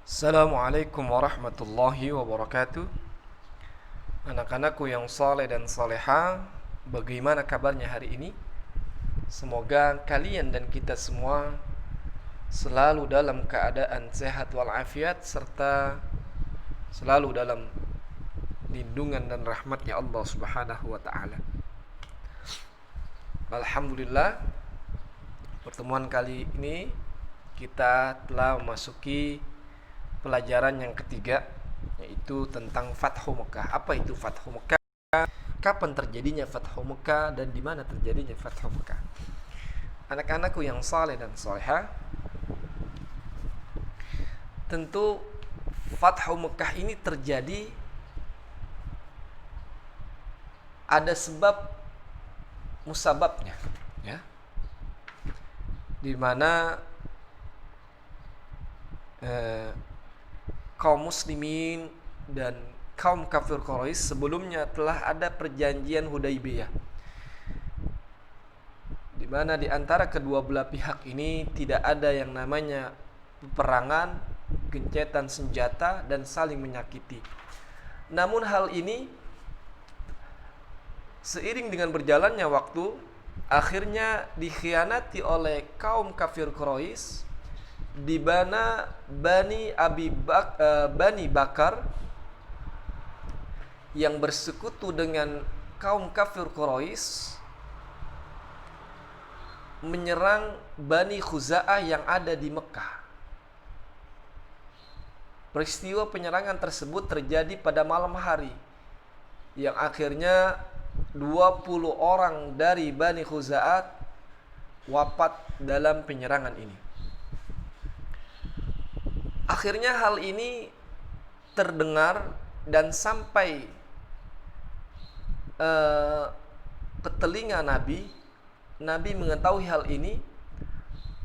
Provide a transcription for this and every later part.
Assalamualaikum warahmatullahi wabarakatuh. Anak-anakku yang saleh dan saleha, bagaimana kabarnya hari ini? Semoga kalian dan kita semua selalu dalam keadaan sehat walafiat serta selalu dalam lindungan dan rahmatnya Allah Subhanahu wa taala. Alhamdulillah, pertemuan kali ini kita telah memasuki pelajaran yang ketiga, yaitu tentang Fathu Mekah. Apa itu Fathu Mekah? Kapan terjadinya Fathu Mekah dan di mana terjadinya Fathu Mekah? Anak-anakku yang saleh dan soleha, tentu Fathu Mekah ini terjadi ada sebab musababnya, ya, di mana kaum muslimin dan kaum kafir Quraisy sebelumnya telah ada perjanjian Hudaybiyah, di mana di antara kedua belah pihak ini tidak ada yang namanya peperangan, gencatan senjata dan saling menyakiti. Namun hal ini seiring dengan berjalannya waktu akhirnya dikhianati oleh kaum kafir Quraisy, di mana Bani Bakar yang bersekutu dengan kaum kafir Quraisy menyerang Bani Khuza'ah yang ada di Mekah. Peristiwa penyerangan tersebut terjadi pada malam hari, yang akhirnya 20 orang dari Bani Khuza'ah wafat dalam penyerangan ini. Akhirnya hal ini terdengar dan sampai ke telinga Nabi. Nabi mengetahui hal ini.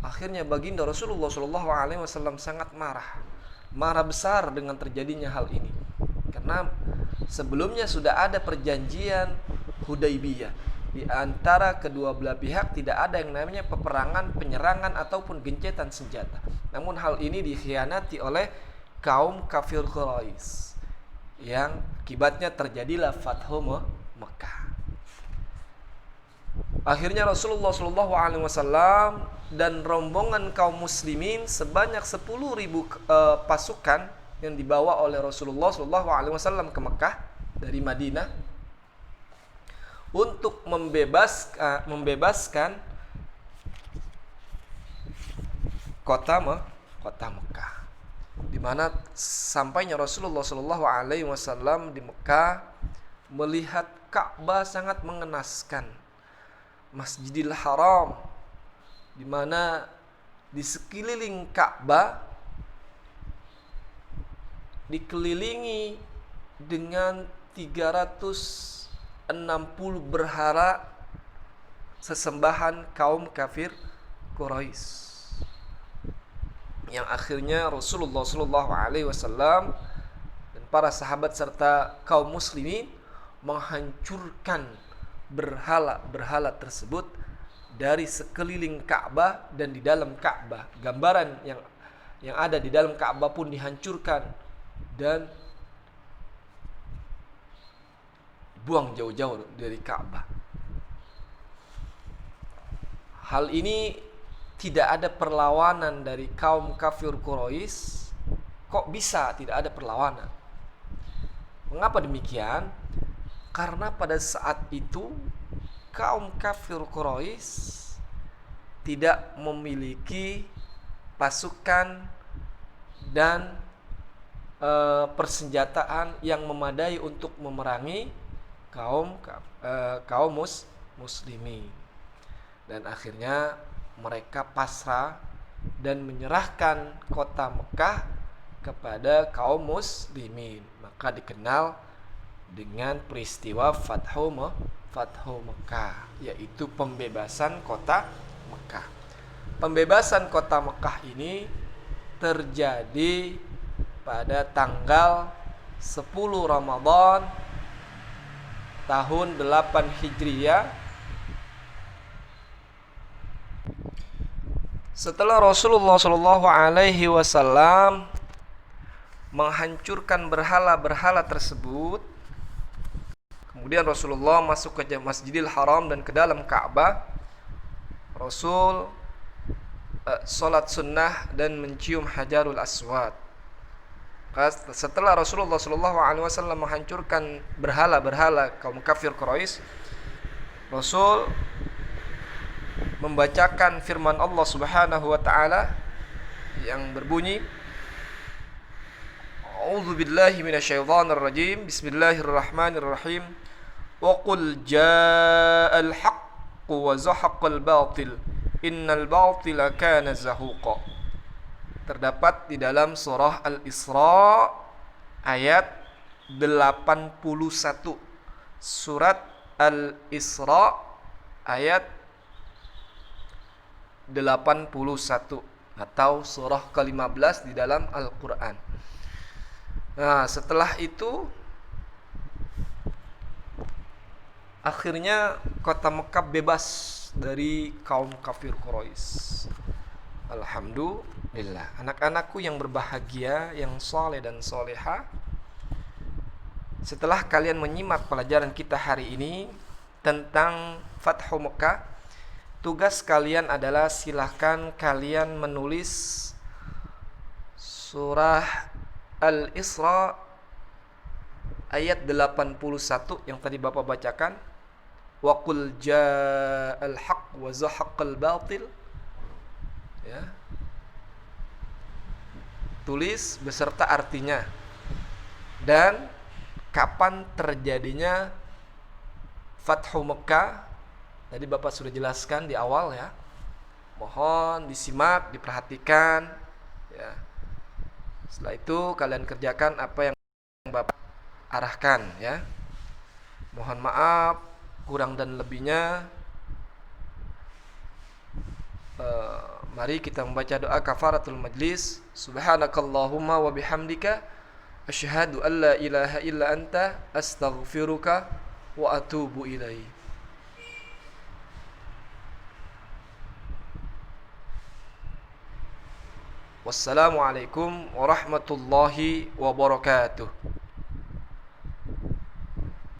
Akhirnya baginda Rasulullah SAW sangat marah besar dengan terjadinya hal ini, karena sebelumnya sudah ada perjanjian Hudaybiyah. Di antara kedua belah pihak tidak ada yang namanya peperangan, penyerangan ataupun gencatan senjata. Namun hal ini dikhianati oleh kaum kafir Quraisy, yang akibatnya terjadilah Fathu Mekah. Akhirnya Rasulullah SAW dan rombongan kaum muslimin sebanyak 10.000 pasukan yang dibawa oleh Rasulullah SAW ke Mekah dari Madinah untuk membebaskan kota Mekah, di mana sampainya Rasulullah SAW di Mekah melihat Ka'bah sangat mengenaskan, Masjidil Haram, di mana di sekeliling Ka'bah dikelilingi dengan 360 berhala sesembahan kaum kafir Quraisy, yang akhirnya Rasulullah SAW dan para sahabat serta kaum muslimin menghancurkan berhala-berhala tersebut dari sekeliling Ka'bah dan di dalam Ka'bah. Gambaran yang ada di dalam Ka'bah pun dihancurkan dan buang jauh-jauh dari Ka'bah. Hal ini tidak ada perlawanan dari kaum kafir Quraisy. Kok bisa tidak ada perlawanan? Mengapa demikian? Karena pada saat itu kaum kafir Quraisy tidak memiliki pasukan dan persenjataan yang memadai untuk memerangi kaum muslimin. Dan akhirnya mereka pasrah dan menyerahkan kota Mekah kepada kaum muslimin. Maka dikenal dengan peristiwa Fathu Mekah, yaitu pembebasan kota Mekah. Pembebasan kota Mekah ini terjadi pada tanggal 10 Ramadan tahun 8 Hijriah, setelah Rasulullah SAW menghancurkan berhala-berhala tersebut. Kemudian Rasulullah masuk ke Masjidil Haram dan ke dalam Ka'bah. Rasul salat sunnah dan mencium Hajarul Aswad. Setelah Rasulullah SAW menghancurkan berhala-berhala kaum kafir Quraisy, Rasul membacakan firman Allah Subhanahu wa taala yang berbunyi, A'udzu billahi minasyaitonir rajim. Bismillahirrahmanirrahim. Wa qul jaa'al haqqu wa zahaqal batil. Innal batila kana zahuqa. Terdapat di dalam surah Al-Isra ayat 81. Surat Al-Isra ayat 81 atau surah ke-15 di dalam Al-Qur'an. Nah, setelah itu akhirnya kota Mekah bebas dari kaum kafir Quraisy. Alhamdulillah. Anak-anakku yang berbahagia, yang soleh dan soleha, setelah kalian menyimak pelajaran kita hari ini tentang Fathu Mekah, tugas kalian adalah silahkan kalian menulis surah Al-Isra ayat 81 yang tadi Bapak bacakan. Wa qul ja'al haqq wa zahaqal batil. Ya. Tulis beserta artinya dan kapan terjadinya Fathu Mekah. Tadi Bapak sudah jelaskan di awal ya. Mohon disimak, diperhatikan ya. Setelah itu kalian kerjakan apa yang Bapak arahkan ya. Mohon maaf kurang dan lebihnya. Mari kita membaca doa kafaratul majlis. Subhanakallahumma wa bihamdika asyhadu an la ilaha illa anta astaghfiruka wa atubu ilaik. Wassalamualaikum warahmatullahi wabarakatuh.